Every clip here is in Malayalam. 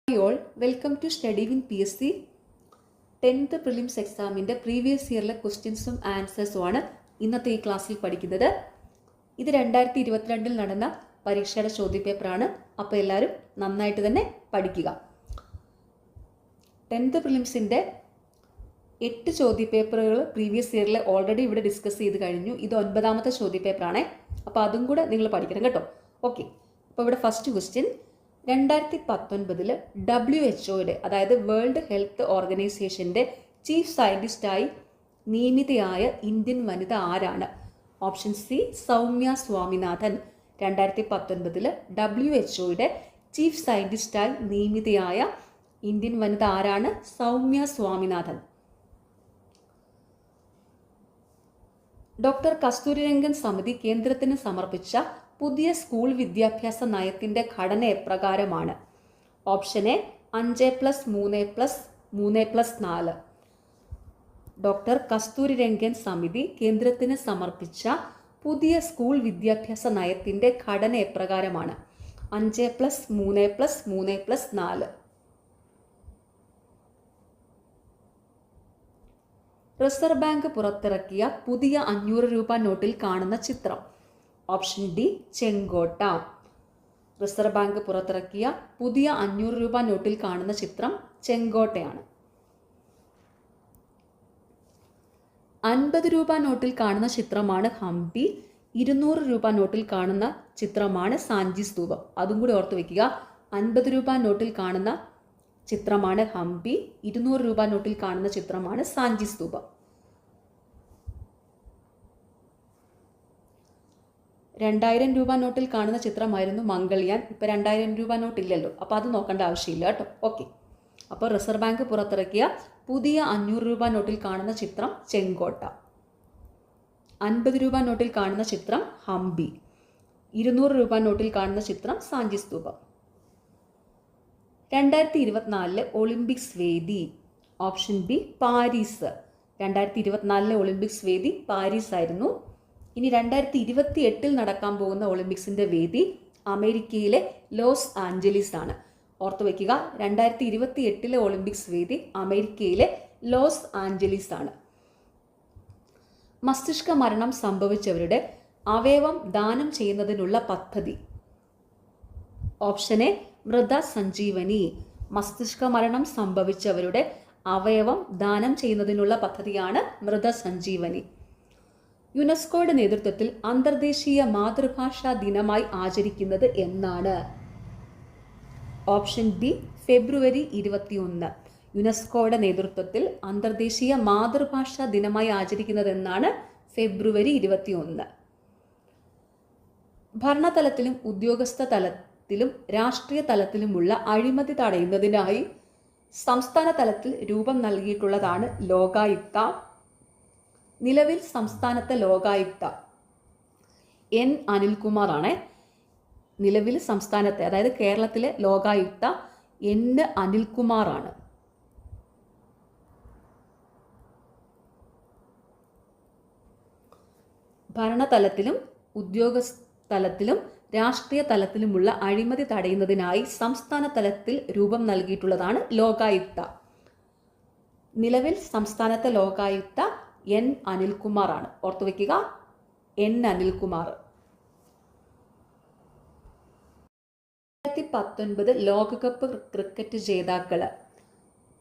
Hi all, welcome to Study with PSC 10th prelims എക്സാമിൻ്റെ പ്രീവിയസ് ഇയറിലെ ക്വസ്റ്റ്യൻസും ആൻസേഴ്സും ആണ് ഇന്നത്തെ ഈ ക്ലാസ്സിൽ പഠിക്കുന്നത്. ഇത് 2022 നടന്ന പരീക്ഷയുടെ ചോദ്യപേപ്പറാണ്. അപ്പോൾ എല്ലാവരും നന്നായിട്ട് തന്നെ പഠിക്കുക. 10th പ്രിലിംസിൻ്റെ 8 ചോദ്യപേപ്പറുകൾ പ്രീവിയസ് ഇയറിൽ ഓൾറെഡി ഇവിടെ ഡിസ്കസ് ചെയ്ത് കഴിഞ്ഞു. ഇത് 9ാമത്തെ ചോദ്യപേപ്പറാണേ. അപ്പോൾ അതും കൂടെ നിങ്ങൾ പഠിക്കണം കേട്ടോ. ഓക്കെ, അപ്പോൾ ഇവിടെ ഫസ്റ്റ് ക്വസ്റ്റ്യൻ, 2019 WHO അതായത് വേൾഡ് ഹെൽത്ത് ഓർഗനൈസേഷൻ്റെ ചീഫ് സയൻറ്റിസ്റ്റായി നിയമിതയായ ഇന്ത്യൻ വനിത ആരാണ്? Option C Soumya Swaminathan. 2019 WHO chief സയൻറ്റിസ്റ്റായി നിയമിതയായ ഇന്ത്യൻ വനിത ആരാണ്? സൗമ്യ സ്വാമിനാഥൻ. ഡോക്ടർ കസ്തൂരിരംഗൻ സമിതി കേന്ദ്രത്തിന് സമർപ്പിച്ച പുതിയ സ്കൂൾ വിദ്യാഭ്യാസ നയത്തിൻ്റെ ഘടന എപ്രകാരമാണ്? Option A 5+3+3+4. ഡോക്ടർ കസ്തൂരിരംഗൻ സമിതി കേന്ദ്രത്തിന് സമർപ്പിച്ച പുതിയ സ്കൂൾ വിദ്യാഭ്യാസ നയത്തിൻ്റെ ഘടന എപ്രകാരമാണ്? 5+3+3+4. റിസർവ് ബാങ്ക് പുറത്തിറക്കിയ പുതിയ 500 രൂപ നോട്ടിൽ കാണുന്ന ചിത്രം? ഓപ്ഷൻ ഡി ചെങ്കോട്ട. റിസർവ് ബാങ്ക് പുറത്തിറക്കിയ പുതിയ 500 രൂപ നോട്ടിൽ കാണുന്ന ചിത്രം ചെങ്കോട്ടയാണ്. 50 രൂപ നോട്ടിൽ കാണുന്ന ചിത്രമാണ് ഹംപി. 200 രൂപ നോട്ടിൽ കാണുന്ന ചിത്രമാണ് സാഞ്ചി സ്തൂപം. അതും കൂടി ഓർത്ത് വയ്ക്കുക. 50 രൂപ നോട്ടിൽ കാണുന്ന ചിത്രമാണ് ഹംപി. 200 രൂപ നോട്ടിൽ കാണുന്ന ചിത്രമാണ് സാഞ്ചി സ്തൂപം. 2000 രൂപ നോട്ടിൽ കാണുന്ന ചിത്രമായിരുന്നു മംഗൾയാൻ. ഇപ്പോൾ 2000 രൂപ നോട്ടില്ലല്ലോ, അപ്പോൾ അത് നോക്കേണ്ട ആവശ്യമില്ല കേട്ടോ. ഓക്കെ, അപ്പോൾ റിസർവ് ബാങ്ക് പുറത്തിറക്കിയ പുതിയ 500 രൂപ നോട്ടിൽ കാണുന്ന ചിത്രം ചെങ്കോട്ട. 50 രൂപ നോട്ടിൽ കാണുന്ന ചിത്രം ഹംപി. 200 രൂപ നോട്ടിൽ കാണുന്ന ചിത്രം സാഞ്ചി സ്തൂപം. 2024 ഒളിമ്പിക്സ് വേദി? Option B Paris. 2024 ഒളിമ്പിക്സ് വേദി പാരീസ് ആയിരുന്നു. ഇനി 2028 നടക്കാൻ പോകുന്ന ഒളിമ്പിക്സിൻ്റെ വേദി അമേരിക്കയിലെ ലോസ് ആഞ്ചലീസ് ആണ്. ഓർത്തു വയ്ക്കുക, 2028 ഒളിമ്പിക്സ് വേദി അമേരിക്കയിലെ ലോസ് ആഞ്ചലീസ് ആണ്. മസ്തിഷ്ക മരണം സംഭവിച്ചവരുടെ അവയവം ദാനം ചെയ്യുന്നതിനുള്ള പദ്ധതി? ഓപ്ഷൻ എ മൃത സഞ്ജീവനി. മസ്തിഷ്ക മരണം സംഭവിച്ചവരുടെ അവയവം ദാനം ചെയ്യുന്നതിനുള്ള പദ്ധതിയാണ് മൃത സഞ്ജീവനി. യുനെസ്കോയുടെ നേതൃത്വത്തിൽ അന്തർദേശീയ മാതൃഭാഷാ ദിനമായി ആചരിക്കുന്നത് എന്നാണ്? ഓപ്ഷൻ ബി ഫെബ്രുവരി 21. യുനെസ്കോയുടെ നേതൃത്വത്തിൽ അന്തർദേശീയ മാതൃഭാഷാ ദിനമായി ആചരിക്കുന്നത് എന്നാണ്? ഫെബ്രുവരി 21. ഭരണതലത്തിലും ഉദ്യോഗസ്ഥ തലത്തിലും രാഷ്ട്രീയ തലത്തിലുമുള്ള അഴിമതി തടയുന്നതിനായി സംസ്ഥാന തലത്തിൽ രൂപം നൽകിയിട്ടുള്ളതാണ് ലോകായുക്ത. നിലവിൽ സംസ്ഥാനത്തെ ലോകായുക്ത എൻ അനിൽകുമാർ ആണ്. നിലവിൽ സംസ്ഥാനത്തെ, അതായത് കേരളത്തിലെ ലോകായുക്ത എൻ അനിൽകുമാർ ആണ്. ഭരണതലത്തിലും ഉദ്യോഗസ്ഥലത്തിലും രാഷ്ട്രീയ തലത്തിലുമുള്ള അഴിമതി തടയുന്നതിനായി സംസ്ഥാന തലത്തിൽ രൂപം നൽകിയിട്ടുള്ളതാണ് ലോകായുക്ത. നിലവിൽ സംസ്ഥാനത്തെ ലോകായുക്ത എൻ അനിൽകുമാർ ആണ്. ഓർത്തു വയ്ക്കുക, എൻ അനിൽകുമാർ. 2019 ലോകകപ്പ് ക്രിക്കറ്റ് ജേതാക്കൾ?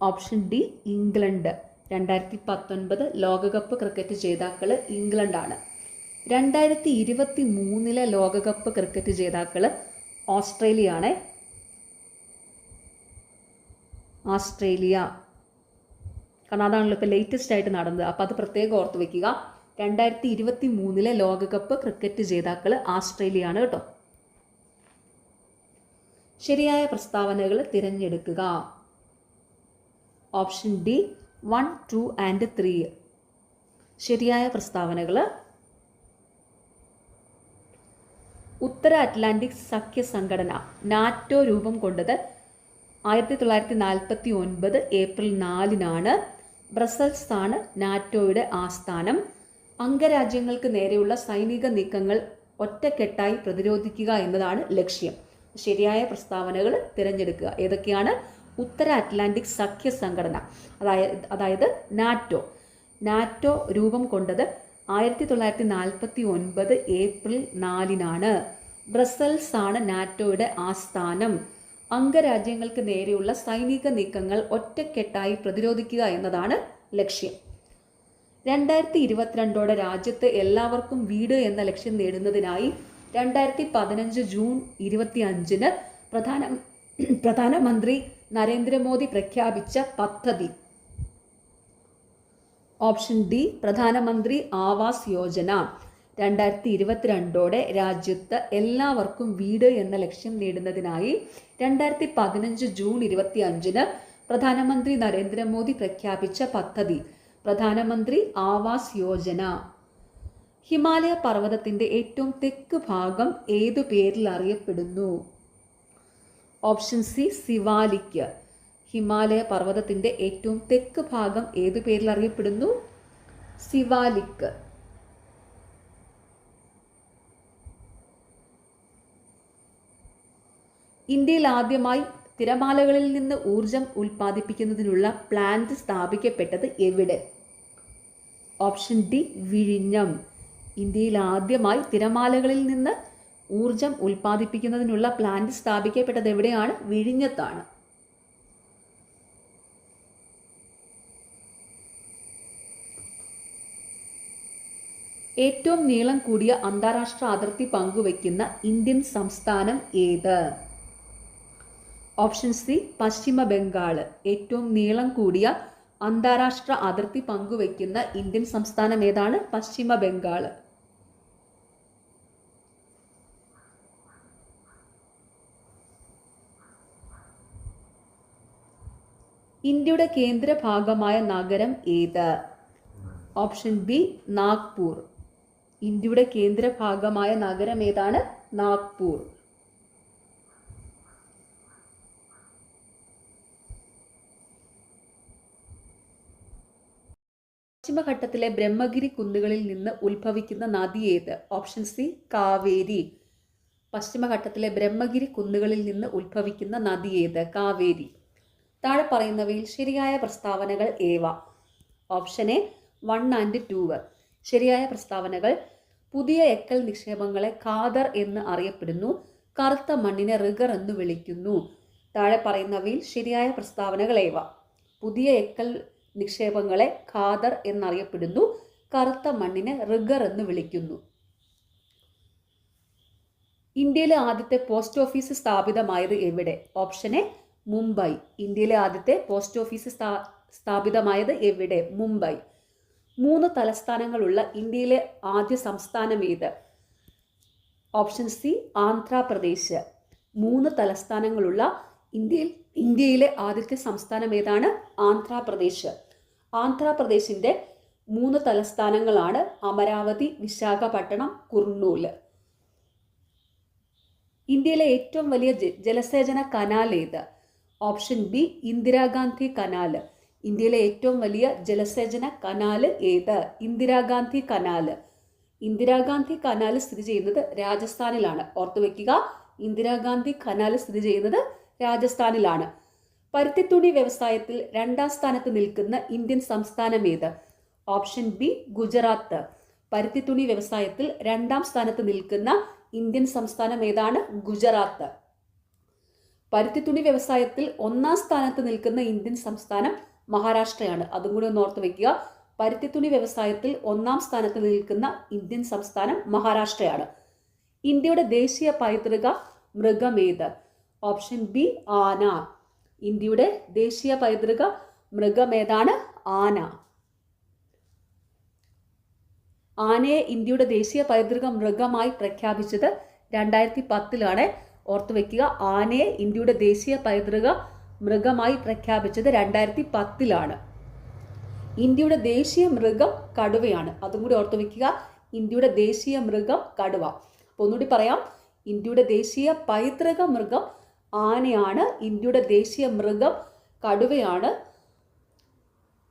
Option D England. 2019 ലോകകപ്പ് ക്രിക്കറ്റ് ജേതാക്കൾ ഇംഗ്ലണ്ടാണ്. 2023 ലോകകപ്പ് ക്രിക്കറ്റ് ജേതാക്കൾ ഓസ്ട്രേലിയ ആണ്. ഓസ്ട്രേലിയ, കാരണം അതാണല്ലോ ഇപ്പോൾ ലേറ്റസ്റ്റ് ആയിട്ട് നടന്നത്. അപ്പോൾ അത് പ്രത്യേകം ഓർത്ത് വയ്ക്കുക. 2023 ലോകകപ്പ് ക്രിക്കറ്റ് ജേതാക്കൾ ഓസ്ട്രേലിയ ആണ് കേട്ടോ. ശരിയായ പ്രസ്താവനകൾ തിരഞ്ഞെടുക്കുക. Option D 1, 2 and 3. ശരിയായ പ്രസ്താവനകൾ: ഉത്തര അറ്റ്ലാന്റിക് സഖ്യ സംഘടന നാറ്റോ രൂപം കൊണ്ടത് 1949 ഏപ്രിൽ 4 ബ്രസൽസ് ആണ് നാറ്റോയുടെ ആസ്ഥാനം. അംഗരാജ്യങ്ങൾക്ക് നേരെയുള്ള സൈനിക നീക്കങ്ങൾ ഒറ്റക്കെട്ടായി പ്രതിരോധിക്കുക എന്നതാണ് ലക്ഷ്യം. ശരിയായ പ്രസ്താവനകൾ തിരഞ്ഞെടുക്കുക. ഏതൊക്കെയാണ്? ഉത്തര അറ്റ്ലാന്റിക് സഖ്യ സംഘടന, അതായത് നാറ്റോ രൂപം കൊണ്ടത് 1949 ഏപ്രിൽ 4 ബ്രസൽസ് ആണ് നാറ്റോയുടെ ആസ്ഥാനം. അംഗരാജ്യങ്ങൾക്ക് നേരെയുള്ള സൈനിക നീക്കങ്ങൾ ഒറ്റക്കെട്ടായി പ്രതിരോധിക്കുക എന്നതാണ് ലക്ഷ്യം. 2022 രാജ്യത്ത് എല്ലാവർക്കും വീട് എന്ന ലക്ഷ്യം നേടുന്നതിനായി 2015 ജൂൺ 25 പ്രധാനമന്ത്രി നരേന്ദ്രമോദി പ്രഖ്യാപിച്ച പദ്ധതി. ഓപ്ഷൻ ഡി പ്രധാനമന്ത്രി ആവാസ് യോജന. 2022 രാജ്യത്ത് എല്ലാവർക്കും വീട് എന്ന ലക്ഷ്യം നേടുന്നതിനായി 2015 ജൂൺ 25 പ്രധാനമന്ത്രി നരേന്ദ്രമോദി പ്രഖ്യാപിച്ച പദ്ധതി പ്രധാനമന്ത്രി ആവാസ് യോജന. ഹിമാലയ പർവ്വതത്തിന്റെ ഏറ്റവും തെക്ക് ഭാഗം ഏതു പേരിൽ അറിയപ്പെടുന്നു? Option C Siwalik. ഹിമാലയ പർവ്വതത്തിന്റെ ഏറ്റവും തെക്ക് ഭാഗം ഏതു പേരിൽ അറിയപ്പെടുന്നു? സിവാലിക്. ഇന്ത്യയിൽ ആദ്യമായി തിരമാലകളിൽ നിന്ന് ഊർജം ഉൽപ്പാദിപ്പിക്കുന്നതിനുള്ള പ്ലാന്റ് സ്ഥാപിക്കപ്പെട്ടത് എവിടെ? ഓപ്ഷൻ ഡി വിഴിഞ്ഞം. ഇന്ത്യയിൽ ആദ്യമായി തിരമാലകളിൽ നിന്ന് ഊർജം ഉൽപ്പാദിപ്പിക്കുന്നതിനുള്ള പ്ലാന്റ് സ്ഥാപിക്കപ്പെട്ടത് എവിടെയാണ്? വിഴിഞ്ഞത്താണ്. ഏറ്റവും നീളം കൂടിയ അന്താരാഷ്ട്ര അതിർത്തി പങ്കുവയ്ക്കുന്ന ഇന്ത്യൻ സംസ്ഥാനം ഏത്? ഓപ്ഷൻ സി പശ്ചിമ ബംഗാൾ. ഏറ്റവും നീളം കൂടിയ അന്താരാഷ്ട്ര അതിർത്തി പങ്കുവയ്ക്കുന്ന ഇന്ത്യൻ സംസ്ഥാനം ഏതാണ്? പശ്ചിമ ബംഗാൾ. ഇന്ത്യയുടെ കേന്ദ്ര ഭാഗമായ നഗരം ഏത്? Option B Nagpur. ഇന്ത്യയുടെ കേന്ദ്ര ഭാഗമായ നഗരം ഏതാണ്? നാഗ്പൂർ. പശ്ചിമഘട്ടത്തിലെ ബ്രഹ്മഗിരി കുന്നുകളിൽ നിന്ന് ഉത്ഭവിക്കുന്ന നദി ഏത്? Option C Kaveri. പശ്ചിമഘട്ടത്തിലെ ബ്രഹ്മഗിരി കുന്നുകളിൽ നിന്ന് ഉത്ഭവിക്കുന്ന നദി ഏത്? കാവേരി. താഴെ പറയുന്നവയിൽ ശരിയായ പ്രസ്താവനകൾ ഏവ? Option A 1 and 2. ശരിയായ പ്രസ്താവനകൾ: പുതിയ എക്കൽ നിക്ഷേപങ്ങളെ ഖാദർ എന്ന് അറിയപ്പെടുന്നു, കറുത്ത മണ്ണിനെ റിഗർ എന്ന് വിളിക്കുന്നു. താഴെ പറയുന്നവയിൽ ശരിയായ പ്രസ്താവനകൾ ഏവ? പുതിയ എക്കൽ നിക്ഷേപങ്ങളെ ഖാദർ എന്നറിയപ്പെടുന്നു, കറുത്ത മണ്ണിനെ റിഗർ എന്ന് വിളിക്കുന്നു. ഇന്ത്യയിലെ ആദ്യത്തെ പോസ്റ്റ് ഓഫീസ് സ്ഥാപിതമായത് എവിടെ? Option A Mumbai. ഇന്ത്യയിലെ ആദ്യത്തെ പോസ്റ്റ് ഓഫീസ് സ്ഥാപിതമായത് എവിടെ? മുംബൈ. 3 തലസ്ഥാനങ്ങളുള്ള ഇന്ത്യയിലെ ആദ്യ സംസ്ഥാനം ഏത്? Option C Andhra Pradesh. 3 തലസ്ഥാനങ്ങളുള്ള ഇന്ത്യയിലെ ആദ്യത്തെ സംസ്ഥാനം ഏതാണ്? ആന്ധ്രാപ്രദേശ്. ആന്ധ്രാപ്രദേശിന്റെ 3 തലസ്ഥാനങ്ങളാണ് അമരാവതി, വിശാഖപട്ടണം, കുർണൂല്. ഇന്ത്യയിലെ ഏറ്റവും വലിയ ജലസേചന കനാൽ ഏത്? Option B Indira Gandhi canal. ഇന്ത്യയിലെ ഏറ്റവും വലിയ ജലസേചന കനാല് ഏത്? ഇന്ദിരാഗാന്ധി കനാല്. ഇന്ദിരാഗാന്ധി കനാല് സ്ഥിതി ചെയ്യുന്നത് രാജസ്ഥാനിലാണ്. ഓർത്തുവെക്കുക, ഇന്ദിരാഗാന്ധി കനാല് സ്ഥിതി ചെയ്യുന്നത് രാജസ്ഥാനിലാണ്. പരുത്തിത്തുണി വ്യവസായത്തിൽ 2ാം സ്ഥാനത്ത് നിൽക്കുന്ന ഇന്ത്യൻ സംസ്ഥാനം ഏത്? Option B Gujarat. പരുത്തിത്തുണി വ്യവസായത്തിൽ 2ാം സ്ഥാനത്ത് നിൽക്കുന്ന ഇന്ത്യൻ സംസ്ഥാനം ഏതാണ്? ഗുജറാത്ത്. പരുത്തിത്തുണി വ്യവസായത്തിൽ 1ാം സ്ഥാനത്ത് നിൽക്കുന്ന ഇന്ത്യൻ സംസ്ഥാനം മഹാരാഷ്ട്രയാണ്. അതും കൂടി ഒന്ന് ഓർത്ത് വെക്കുക. പരുത്തിത്തുണി വ്യവസായത്തിൽ 1ാം സ്ഥാനത്ത് നിൽക്കുന്ന ഇന്ത്യൻ സംസ്ഥാനം മഹാരാഷ്ട്രയാണ്. ഇന്ത്യയുടെ ദേശീയ പൈതൃക മൃഗം ഏത്? ഓപ്ഷൻ ബി ആന. ഇന്ത്യയുടെ ദേശീയ പൈതൃക മൃഗം ഏതാണ്? ആന. ആനയെ ഇന്ത്യയുടെ ദേശീയ പൈതൃക മൃഗമായി പ്രഖ്യാപിച്ചത് 2010 ഓർത്തു വെക്കുക. ആനയെ ഇന്ത്യയുടെ ദേശീയ പൈതൃക മൃഗമായി പ്രഖ്യാപിച്ചത് 2010. ഇന്ത്യയുടെ ദേശീയ മൃഗം കടുവയാണ്. അതും കൂടി ഓർത്തു വെക്കുക. ഇന്ത്യയുടെ ദേശീയ മൃഗം കടുവ. അപ്പോൾ ഒന്നുകൂടി പറയാം. ഇന്ത്യയുടെ ദേശീയ പൈതൃക മൃഗം ആനയാണ്. ഇന്ത്യയുടെ ദേശീയ മൃഗം കടുവയാണ്.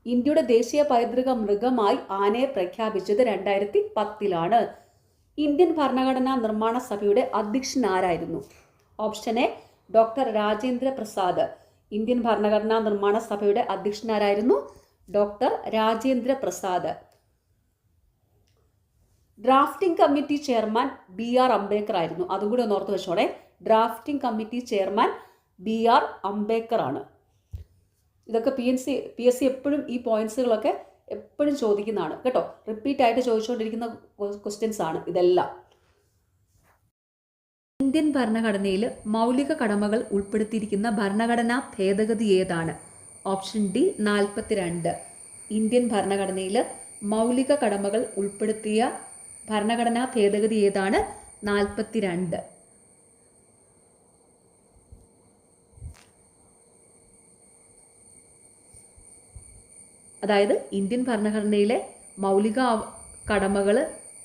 ഇന്ത്യയുടെ ദേശീയ പൈതൃക മൃഗമായി ആനയെ പ്രഖ്യാപിച്ചത് 2010. ഇന്ത്യൻ ഭരണഘടനാ നിർമ്മാണ സഭയുടെ അധ്യക്ഷൻ ആരായിരുന്നു? Option A doctor Rajendra Prasad. Indian ഭരണഘടനാ നിർമ്മാണ സഭയുടെ അധ്യക്ഷനാരായിരുന്നു? Doctor Rajendra Prasad. Drafting committee chairman BR Ambedkar ആയിരുന്നു. അതും കൂടി ഒന്ന് ഓർത്ത് വെച്ചോടെ. Drafting committee chairman BR Ambedkar ആണ്. ഇതൊക്കെ PSC എപ്പോഴും ഈ പോയിന്റ്സുകളൊക്കെ എപ്പോഴും ചോദിക്കുന്നതാണ് കേട്ടോ. റിപ്പീറ്റ് ആയിട്ട് ചോദിച്ചുകൊണ്ടിരിക്കുന്ന ക്വസ്റ്റ്യൻസ് ആണ് ഇതെല്ലാം. ഇന്ത്യൻ ഭരണഘടനയിൽ മൗലിക കടമകൾ ഉൾപ്പെടുത്തിയിരിക്കുന്ന ഭരണഘടനാ ഭേദഗതി ഏതാണ്? Option D 42. ഇന്ത്യൻ ഭരണഘടനയിൽ മൗലിക കടമകൾ ഉൾപ്പെടുത്തിയ ഭരണഘടനാ ഭേദഗതി ഏതാണ്? 42. അതായത് ഇന്ത്യൻ ഭരണഘടനയിലെ മൗലിക കടമകൾ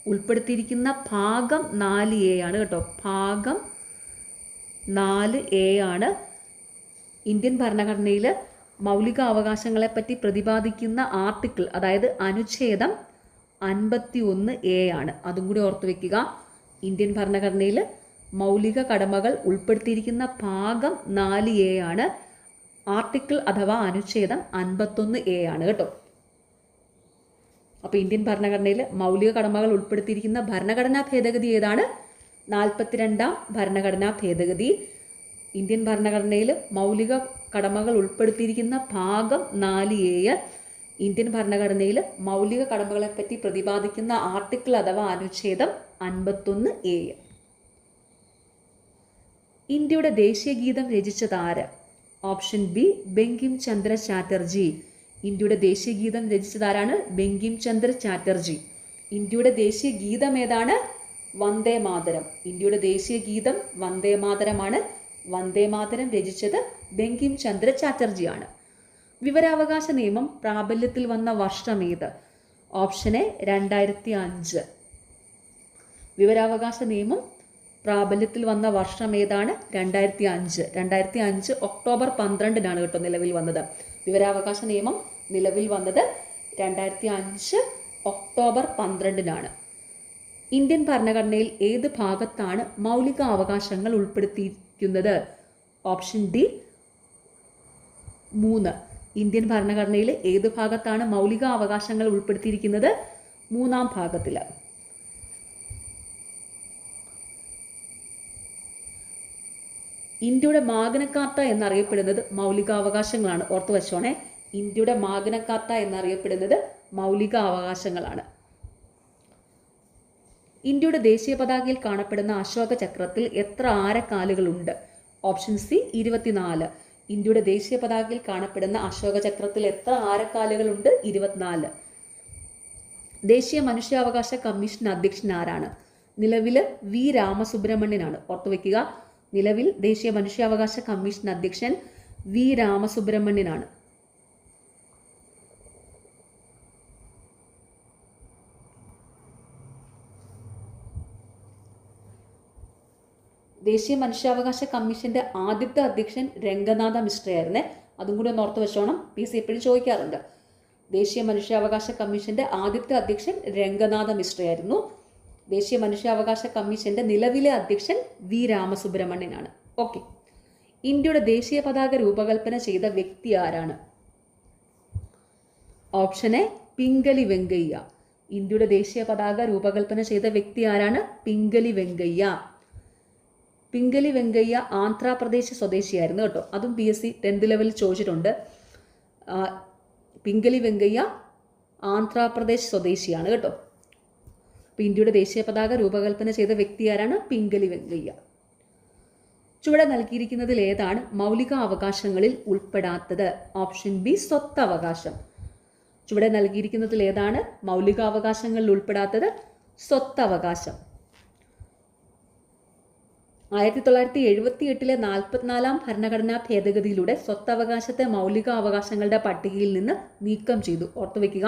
ഉൾപ്പെടുത്തിയിരിക്കുന്ന ഭാഗം 4A ആണ് കേട്ടോ. ഭാഗം 4A ആണ് ഇന്ത്യൻ ഭരണഘടനയിൽ മൗലിക അവകാശങ്ങളെപ്പറ്റി പ്രതിപാദിക്കുന്ന ആർട്ടിക്കിൾ, അതായത് അനുച്ഛേദം 51A ആണ്. അതും കൂടി ഓർത്തു വെക്കുക. ഇന്ത്യൻ ഭരണഘടനയിൽ മൗലിക കടമകൾ ഉൾപ്പെടുത്തിയിരിക്കുന്ന ഭാഗം 4A ആണ്. ആർട്ടിക്കിൾ അഥവാ അനുച്ഛേദം 51A ആണ് കേട്ടോ. അപ്പോൾ ഇന്ത്യൻ ഭരണഘടനയിൽ മൗലിക കടമകൾ ഉൾപ്പെടുത്തിയിരിക്കുന്ന ഭരണഘടനാ ഭേദഗതി ഏതാണ്? 42ാം ഭരണഘടനാ ഭേദഗതി. ഇന്ത്യൻ ഭരണഘടനയിൽ മൗലിക കടമകൾ ഉൾപ്പെടുത്തിയിരിക്കുന്ന ഭാഗം 4A. ഇന്ത്യൻ ഭരണഘടനയിൽ മൗലിക കടമകളെപ്പറ്റി പ്രതിപാദിക്കുന്ന ആർട്ടിക്കിൾ അഥവാ അനുച്ഛേദം 51A. ഇന്ത്യയുടെ ദേശീയ ഗീതം രചിച്ചത് ആര്? Option B Bankim Chandra Chatterjee. ഇന്ത്യയുടെ ദേശീയ ഗീതം രചിച്ചതാരാണ്? ബങ്കിം ചന്ദ്ര ചാറ്റർജി. ഇന്ത്യയുടെ ദേശീയ ഗീതം ഏതാണ്? വന്ദേ മാതരം. ഇന്ത്യയുടെ ദേശീയ ഗീതം വന്ദേ മാതരമാണ്. വന്ദേ മാതരം രചിച്ചത് ബങ്കിം ചന്ദ്ര ചാറ്റർജിയാണ്. വിവരാവകാശ നിയമം പ്രാബല്യത്തിൽ വന്ന വർഷം ഏത്? Option A 2005. വിവരാവകാശ നിയമം പ്രാബല്യത്തിൽ വന്ന വർഷം ഏതാണ്? 2005. 2005 ഒക്ടോബർ 12-നാണ് കേട്ടോ നിലവിൽ വന്നത്. വിവരാവകാശ നിയമം നിലവിൽ വന്നത് 2005 ഒക്ടോബർ 12-നാണ്. ഇന്ത്യൻ ഭരണഘടനയിൽ ഏത് ഭാഗത്താണ് മൗലിക അവകാശങ്ങൾ ഉൾപ്പെടുത്തിയിരിക്കുന്നത്? Option D 3. ഇന്ത്യൻ ഭരണഘടനയിൽ ഏത് ഭാഗത്താണ് മൗലിക അവകാശങ്ങൾ ഉൾപ്പെടുത്തിയിരിക്കുന്നത്? 3-ാം ഭാഗത്തിൽ. ഇന്ത്യയുടെ മാഗ്ന കാർട്ട എന്നറിയപ്പെടുന്നത് മൗലികാവകാശങ്ങളാണ്. ഓർത്തു വെച്ചോണേ. ഇന്ത്യയുടെ മാഗ്ന കാർട്ട എന്നറിയപ്പെടുന്നത് മൗലിക അവകാശങ്ങളാണ്. ഇന്ത്യയുടെ ദേശീയ പതാകയിൽ കാണപ്പെടുന്ന അശോക ചക്രത്തിൽ എത്ര ആരക്കാലുകളുണ്ട്? Option C 24. ഇന്ത്യയുടെ ദേശീയ പതാകയിൽ കാണപ്പെടുന്ന അശോക ചക്രത്തിൽ എത്ര ആരക്കാലുകളുണ്ട്? 24. ദേശീയ മനുഷ്യാവകാശ കമ്മീഷൻ അധ്യക്ഷൻ ആരാണ്? നിലവിൽ വി രാമസുബ്രഹ്മണ്യനാണ്. ഓർത്തുവെക്കുക. നിലവിൽ ദേശീയ മനുഷ്യാവകാശ കമ്മീഷൻ അധ്യക്ഷൻ വി രാമസുബ്രഹ്മണ്യനാണ്. ദേശീയ മനുഷ്യാവകാശ കമ്മീഷന്റെ ആദ്യത്തെ അധ്യക്ഷൻ രംഗനാഥ മിശ്രയായിരുന്നേ. അതും കൂടി ഒന്ന് ഓർത്ത് വെച്ചോണം. PSC എപ്പോഴും ചോദിക്കാറുണ്ട്. ദേശീയ മനുഷ്യാവകാശ കമ്മീഷന്റെ ആദ്യത്തെ അധ്യക്ഷൻ രംഗനാഥ മിശ്രയായിരുന്നു. ദേശീയ മനുഷ്യാവകാശ കമ്മീഷന്റെ നിലവിലെ അധ്യക്ഷൻ വി രാമസുബ്രഹ്മണ്യനാണ്. ഓക്കെ. ഇന്ത്യയുടെ ദേശീയ പതാക രൂപകൽപ്പന ചെയ്ത വ്യക്തി ആരാണ്? Option A Pingali Venkaiah. ഇന്ത്യയുടെ ദേശീയ പതാക രൂപകൽപ്പന ചെയ്ത വ്യക്തി ആരാണ്? പിംഗലി വെങ്കയ്യ. പിംഗലി വെങ്കയ്യ ആന്ധ്രാപ്രദേശ് സ്വദേശിയായിരുന്നു കേട്ടോ. അതും PSC 10th ലെവലിൽ ചോദിച്ചിട്ടുണ്ട്. പിംഗലി വെങ്കയ്യ ആന്ധ്രാപ്രദേശ് സ്വദേശിയാണ് കേട്ടോ. അപ്പോൾ ഇന്ത്യയുടെ ദേശീയ പതാക രൂപകൽപ്പന ചെയ്ത വ്യക്തി ആരാണ്? പിംഗലി വെങ്കയ്യ. ചുവടെ നൽകിയിരിക്കുന്നതിൽ ഏതാണ് മൗലിക അവകാശങ്ങളിൽ ഉൾപ്പെടാത്തത്? ഓപ്ഷൻ ബി സ്വത്തവകാശം. ചുവടെ നൽകിയിരിക്കുന്നതിൽ ഏതാണ് മൗലിക അവകാശങ്ങളിൽ ഉൾപ്പെടാത്തത്? സ്വത്തവകാശം. 1978-ലെ 44-ാം ഭരണഘടനാ ഭേദഗതിയിലൂടെ സ്വത്തവകാശത്തെ മൗലിക അവകാശങ്ങളുടെ പട്ടികയിൽ നിന്ന് നീക്കം ചെയ്തു. ഓർത്തുവെക്കുക.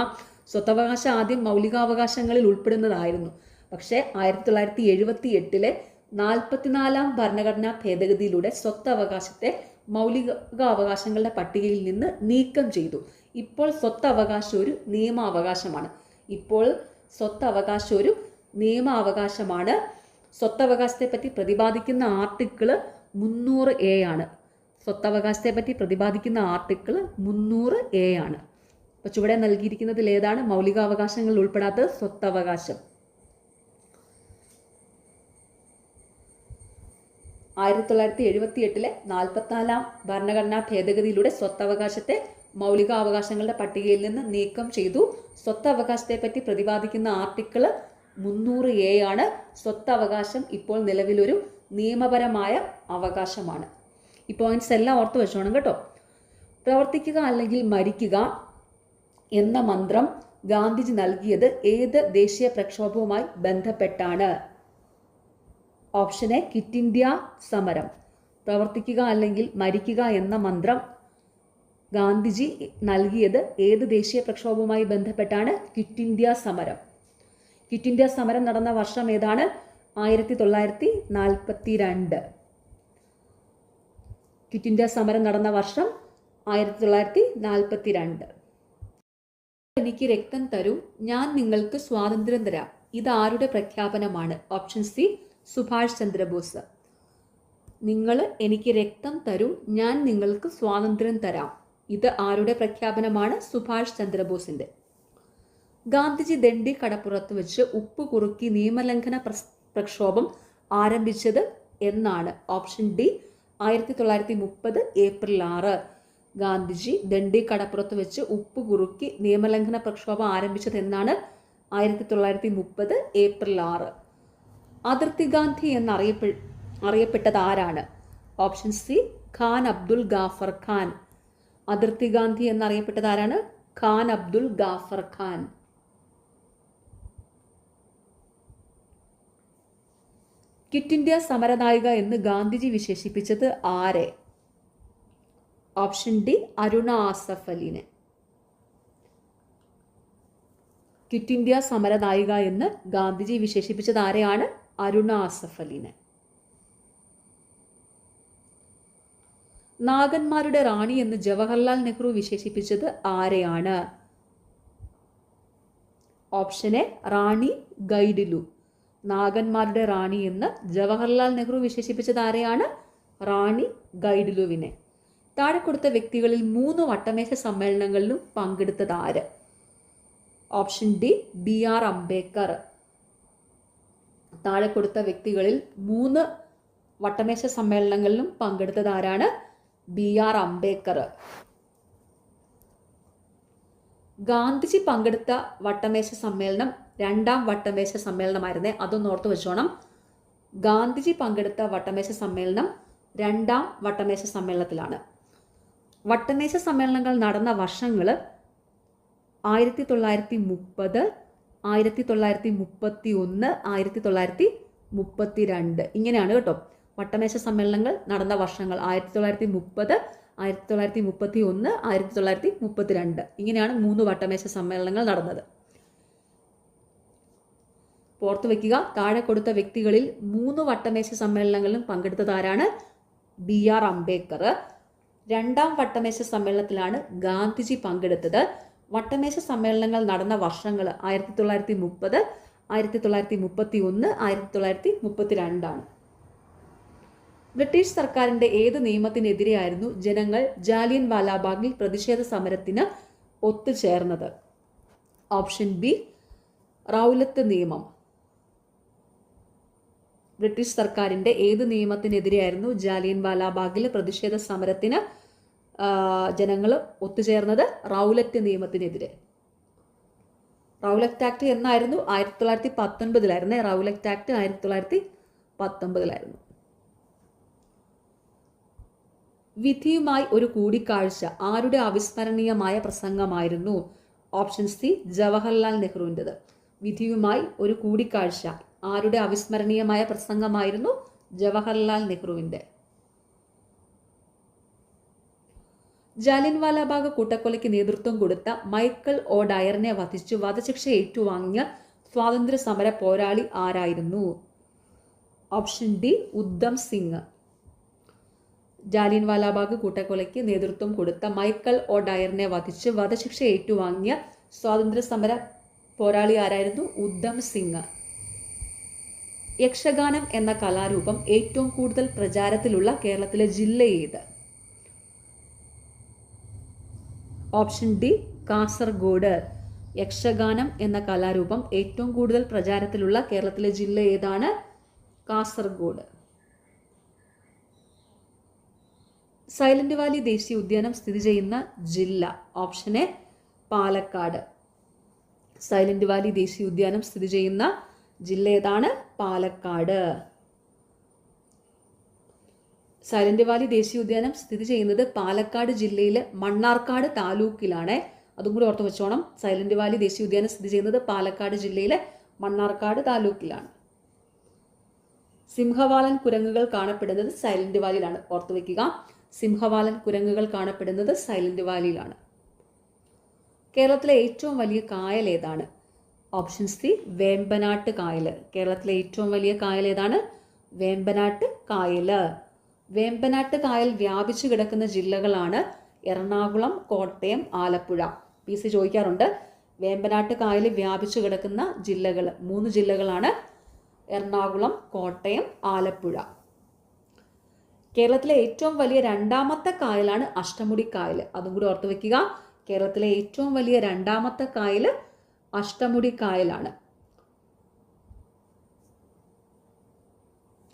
സ്വത്തവകാശം ആദ്യം മൗലികാവകാശങ്ങളിൽ ഉൾപ്പെടുന്നതായിരുന്നു. പക്ഷേ 1978-ലെ 44-ാം ഭരണഘടനാ ഭേദഗതിയിലൂടെ സ്വത്തവകാശത്തെ മൗലികാവകാശങ്ങളുടെ പട്ടികയിൽ നിന്ന് നീക്കം ചെയ്തു. ഇപ്പോൾ സ്വത്തവകാശം ഒരു നിയമാവകാശമാണ്. സ്വത്തവകാശത്തെ പറ്റി പ്രതിപാദിക്കുന്ന ആർട്ടിക്കിൾ 300A ആണ്. സ്വത്തവകാശത്തെ പറ്റി പ്രതിപാദിക്കുന്ന ആർട്ടിക്കിൾ 300A ആണ്. അപ്പോൾ ചുവടെ നൽകിയിരിക്കുന്നതിൽ ഏതാണ് മൗലികാവകാശങ്ങളിൽ ഉൾപ്പെടാത്ത സ്വത്തവകാശം? 1978 44 ഭരണഘടനാ ഭേദഗതിയിലൂടെ സ്വത്തവകാശത്തെ മൗലികാവകാശങ്ങളുടെ പട്ടികയിൽ നിന്ന് നീക്കം ചെയ്തു. സ്വത്തവകാശത്തെ പറ്റി പ്രതിപാദിക്കുന്ന ആർട്ടിക്കിൾ 300A ആണ്. സ്വത്തവകാശം ഇപ്പോൾ നിലവിലൊരു നിയമപരമായ അവകാശമാണ്. ഈ പോയിന്റ്സ് എല്ലാം ഓർത്ത് വെച്ചോണം കേട്ടോ. പ്രവർത്തിക്കുക അല്ലെങ്കിൽ മരിക്കുക എന്ന മന്ത്രം ഗാന്ധിജി നൽകിയത് ഏത് ദേശീയ പ്രക്ഷോഭവുമായി ബന്ധപ്പെട്ടാണ്? ഓപ്ഷൻ എ ക്വിറ്റ് ഇന്ത്യ സമരം. പ്രവർത്തിക്കുക അല്ലെങ്കിൽ മരിക്കുക എന്ന മന്ത്രം ഗാന്ധിജി നൽകിയത് ഏത് ദേശീയ പ്രക്ഷോഭവുമായി ബന്ധപ്പെട്ടാണ്? ക്വിറ്റ് ഇന്ത്യ സമരം. ക്വിറ്റ് ഇന്ത്യ സമരം നടന്ന വർഷം ഏതാണ്? 1942. ക്വിറ്റ് ഇന്ത്യ സമരം നടന്ന വർഷം 1942. എനിക്ക് രക്തം തരൂ, ഞാൻ നിങ്ങൾക്ക് സ്വാതന്ത്ര്യം തരാം. ഇത് ആരുടെ പ്രഖ്യാപനമാണ്? Option C Subhash Chandrabose. നിങ്ങൾ എനിക്ക് രക്തം തരൂ, ഞാൻ നിങ്ങൾക്ക് സ്വാതന്ത്ര്യം തരാം. ഇത് ആരുടെ പ്രഖ്യാപനമാണ്? സുഭാഷ് ചന്ദ്രബോസിന്റെ. ഗാന്ധിജി ദണ്ഡി കടപ്പുറത്ത് വെച്ച് ഉപ്പ് കുറുക്കി നിയമലംഘന പ്രക്ഷോഭം ആരംഭിച്ചത് എന്നാണ്? Option D 1930 April 6. Gandhiji Dandi കടപ്പുറത്ത് വെച്ച് ഉപ്പ് കുറുക്കി നിയമലംഘന പ്രക്ഷോഭം ആരംഭിച്ചത് എന്നാണ്? 1930 ഏപ്രിൽ 6. അതിർത്തി ഗാന്ധി എന്നറിയപ്പെട്ടത് ആരാണ്? Option C Khan Abdul Ghaffar Khan. അതിർത്തി ഗാന്ധി എന്നറിയപ്പെട്ടത് ആരാണ്? ഖാൻ അബ്ദുൽ ഗാഫർ ഖാൻ. ക്വിറ്റ് ഇന്ത്യ സമരനായിക എന്ന് ഗാന്ധിജി വിശേഷിപ്പിച്ചത് ആരെ? ഓപ്ഷൻ ഡി അരുണ ആസഫ് അലിനെ. ക്വിറ്റ് ഇന്ത്യ സമരനായിക എന്ന് ഗാന്ധിജി വിശേഷിപ്പിച്ചത് ആരെയാണ്? അരുണ ആസഫ് അലിനെ. നാഗന്മാരുടെ റാണി എന്ന് ജവഹർലാൽ നെഹ്റു വിശേഷിപ്പിച്ചത് ആരെയാണ്? ഓപ്ഷൻ എ റാണി ഗൈഡിലു. നാഗന്മാരുടെ റാണി എന്ന് ജവഹർലാൽ നെഹ്റു വിശേഷിപ്പിച്ചത് ആരെയാണ്? റാണി ഗൈഡിലുവിനെ. താഴെ കൊടുത്ത വ്യക്തികളിൽ 3 വട്ടമേശ സമ്മേളനങ്ങളിലും പങ്കെടുത്തത് ആര്? Option D BR Ambedkar. താഴെ കൊടുത്ത വ്യക്തികളിൽ 3 വട്ടമേശ സമ്മേളനങ്ങളിലും പങ്കെടുത്തത് ആരാണ്? BR അംബേദ്കർ. ഗാന്ധിജി പങ്കെടുത്ത വട്ടമേശ സമ്മേളനം 2ാം വട്ടമേശ സമ്മേളനമായിരുന്നേ, അതൊന്ന് ഓർത്ത് വെച്ചോണം. ഗാന്ധിജി പങ്കെടുത്ത വട്ടമേശ സമ്മേളനം 2ാം വട്ടമേശ സമ്മേളനത്തിലാണ്. വട്ടമേശ സമ്മേളനങ്ങൾ നടന്ന വർഷങ്ങൾ 1930, 1931, 1932 ഇങ്ങനെയാണ് കേട്ടോ. വട്ടമേശ സമ്മേളനങ്ങൾ നടന്ന വർഷങ്ങൾ 1930, 1931, 1932 ഇങ്ങനെയാണ് 3 വട്ടമേശ സമ്മേളനങ്ങൾ നടന്നത്. ഓർത്തു വെക്കുക, താഴെ കൊടുത്ത വ്യക്തികളിൽ 3 വട്ടമേശ സമ്മേളനങ്ങളിലും പങ്കെടുത്തത് ആരാണ്? BR അംബേദ്കർ. 2ാം വട്ടമേശ സമ്മേളനത്തിലാണ് ഗാന്ധിജി പങ്കെടുത്തത്. വട്ടമേശ സമ്മേളനങ്ങൾ നടന്ന വർഷങ്ങൾ 1930, 1931, 1932 ആണ്. ബ്രിട്ടീഷ് സർക്കാരിന്റെ ഏത് നിയമത്തിനെതിരെയായിരുന്നു ജനങ്ങൾ ജാലിയൻ വാലാബാഗിൽ പ്രതിഷേധ സമരത്തിന് ഒത്തുചേർന്നത്? ഓപ്ഷൻ ബി റൗലത്ത് നിയമം. ബ്രിട്ടീഷ് സർക്കാരിന്റെ ഏത് നിയമത്തിനെതിരെയായിരുന്നു ജാലിയൻ വാലാബാഗിൽ പ്രതിഷേധ സമരത്തിന് ജനങ്ങൾ ഒത്തുചേർന്നത്? റൗലറ്റ് നിയമത്തിനെതിരെ. റൗലറ്റ് ആക്ട് എന്നായിരുന്നു? 1919 റൗലറ്റ് ആക്ട് 1919. വിധിയുമായി ഒരു കൂടിക്കാഴ്ച ആരുടെ അവിസ്മരണീയമായ പ്രസംഗമായിരുന്നു? ഓപ്ഷൻ സി ജവഹർലാൽ നെഹ്റുവിൻ്റെത്. വിധിയുമായി ഒരു കൂടിക്കാഴ്ച ആരുടെ അവിസ്മരണീയമായ പ്രസംഗമായിരുന്നു? ജവഹർലാൽ നെഹ്റുവിൻ്റെ. ജാലിയൻവാലാബാഗ് കൂട്ടക്കൊലയ്ക്ക് നേതൃത്വം കൊടുത്ത മൈക്കൽ ഒ ഡയറിനെ വധിച്ചു വധശിക്ഷ ഏറ്റുവാങ്ങിയ സ്വാതന്ത്ര്യ സമര പോരാളി ആരായിരുന്നു? Option D Udham Singh. ജാലിയൻവാലാബാഗ് കൂട്ടക്കൊലയ്ക്ക് നേതൃത്വം കൊടുത്ത മൈക്കൽ ഒ ഡയറിനെ വധിച്ച് വധശിക്ഷ ഏറ്റുവാങ്ങിയ സ്വാതന്ത്ര്യ സമര പോരാളി ആരായിരുന്നു? ഉദ്ധം സിംഗ്. യക്ഷഗാനം എന്ന കലാരൂപം ഏറ്റവും കൂടുതൽ പ്രചാരത്തിലുള്ള കേരളത്തിലെ ജില്ല ഏത്? Option D Kasaragod. യക്ഷഗാനം എന്ന കലാരൂപം ഏറ്റവും കൂടുതൽ പ്രചാരത്തിലുള്ള കേരളത്തിലെ ജില്ല ഏതാണ്? കാസർഗോഡ്. സൈലന്റ് വാലി ദേശീയ ഉദ്യാനം സ്ഥിതി ചെയ്യുന്ന ജില്ല. Option A Palakkad. Silent Valley ദേശീയ ഉദ്യാനം സ്ഥിതി ചെയ്യുന്ന ജില്ല ഏതാണ്? പാലക്കാട്. സൈലന്റ് വാലി ദേശീയ ഉദ്യാനം സ്ഥിതി ചെയ്യുന്നത് പാലക്കാട് ജില്ലയിലെ മണ്ണാർക്കാട് താലൂക്കിലാണ്. അതും കൂടി ഓർത്ത് വെച്ചോണം. സൈലന്റ് വാലി ദേശീയ ഉദ്യാനം സ്ഥിതി ചെയ്യുന്നത് പാലക്കാട് ജില്ലയിലെ മണ്ണാർക്കാട് താലൂക്കിലാണ്. സിംഹവാലൻ കുരങ്ങുകൾ കാണപ്പെടുന്നത് സൈലന്റ് വാലിയിലാണ്. ഓർത്ത് വെക്കുക, സിംഹവാലൻ കുരങ്ങുകൾ കാണപ്പെടുന്നത് സൈലന്റ് വാലിയിലാണ്. കേരളത്തിലെ ഏറ്റവും വലിയ കായൽ ഏതാണ്? ഓപ്ഷൻ സി വേമ്പനാട്ട് കായൽ. കേരളത്തിലെ ഏറ്റവും വലിയ കായൽ ഏതാണ്? വേമ്പനാട്ട് കായൽ. വേമ്പനാട്ട് കായൽ വ്യാപിച്ചു കിടക്കുന്ന ജില്ലകളാണ് എറണാകുളം, കോട്ടയം, ആലപ്പുഴ. PC ചോദിക്കാറുണ്ട്. വേമ്പനാട്ട് കായൽ വ്യാപിച്ചു കിടക്കുന്ന ജില്ലകൾ 3 ജില്ലകളാണ് എറണാകുളം, കോട്ടയം, ആലപ്പുഴ. കേരളത്തിലെ ഏറ്റവും വലിയ രണ്ടാമത്തെ കായലാണ് അഷ്ടമുടി കായൽ. അതും കൂടി ഓർത്ത് വെക്കുക. കേരളത്തിലെ ഏറ്റവും വലിയ രണ്ടാമത്തെ കായൽ അഷ്ടമുടി കായലാണ്.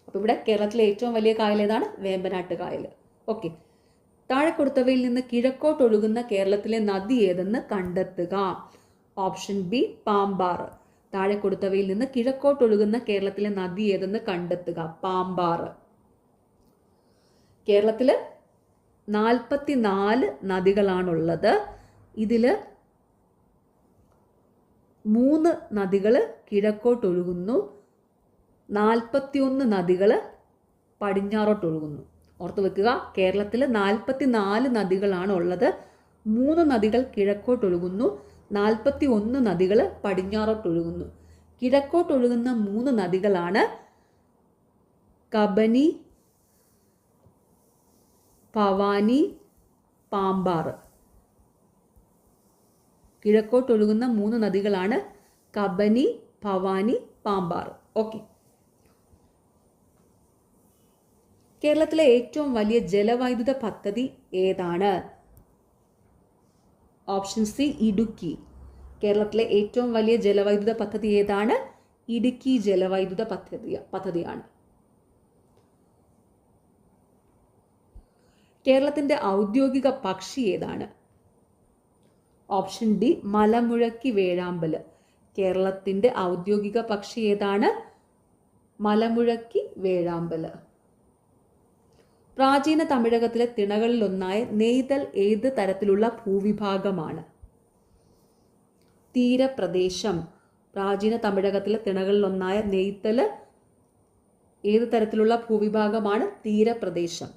അപ്പോൾ ഇവിടെ കേരളത്തിലെ ഏറ്റവും വലിയ കായൽ ഏതാണ്? വേമ്പനാട്ട് കായൽ. ഓക്കെ. താഴെ കൊടുത്തവയിൽ നിന്ന് കിഴക്കോട്ടൊഴുകുന്ന കേരളത്തിലെ നദി ഏതെന്ന് കണ്ടെത്തുക. Option B Pambar. താഴെ കൊടുത്തവയിൽ നിന്ന് കിഴക്കോട്ടൊഴുകുന്ന കേരളത്തിലെ നദി ഏതെന്ന് കണ്ടെത്തുക. പാമ്പാർ. കേരളത്തിൽ 44 നദികളാണുള്ളത്. ഇതിൽ 3 നദികൾ കിഴക്കോട്ടൊഴുകുന്നു, 41 നദികൾ പടിഞ്ഞാറോട്ടൊഴുകുന്നു. ഓർത്ത് വെക്കുക, കേരളത്തിൽ 44 നദികളാണ് ഉള്ളത്. 3 നദികൾ കിഴക്കോട്ടൊഴുകുന്നു, 41 നദികൾ പടിഞ്ഞാറോട്ടൊഴുകുന്നു. കിഴക്കോട്ടൊഴുകുന്ന 3 നദികളാണ് കബനി, ഭവാനി, പാമ്പാർ. കിഴക്കോട്ടൊഴുകുന്ന 3 നദികളാണ് കബനി, ഭവാനി, പാമ്പാർ. ഓക്കെ. കേരളത്തിലെ ഏറ്റവും വലിയ ജലവൈദ്യുത പദ്ധതി ഏതാണ്? Option C Idukki. കേരളത്തിലെ ഏറ്റവും വലിയ ജലവൈദ്യുത പദ്ധതി ഏതാണ്? ഇടുക്കി ജലവൈദ്യുത പദ്ധതിയാണ്. കേരളത്തിന്റെ ഔദ്യോഗിക പക്ഷി ഏതാണ്? ഓപ്ഷൻ ഡി മലമുഴക്കി വേഴാമ്പൽ. കേരളത്തിന്റെ ഔദ്യോഗിക പക്ഷി ഏതാണ്? മലമുഴക്കി വേഴാമ്പൽ. പ്രാചീന തമിഴകത്തിലെ തിണകളിലൊന്നായ നെയ്തൽ ഏത് തരത്തിലുള്ള ഭൂവിഭാഗമാണ്? തീരപ്രദേശം. പ്രാചീന തമിഴകത്തിലെ തിണകളിലൊന്നായ നെയ്തൽ ഏത് തരത്തിലുള്ള ഭൂവിഭാഗമാണ്? തീരപ്രദേശം.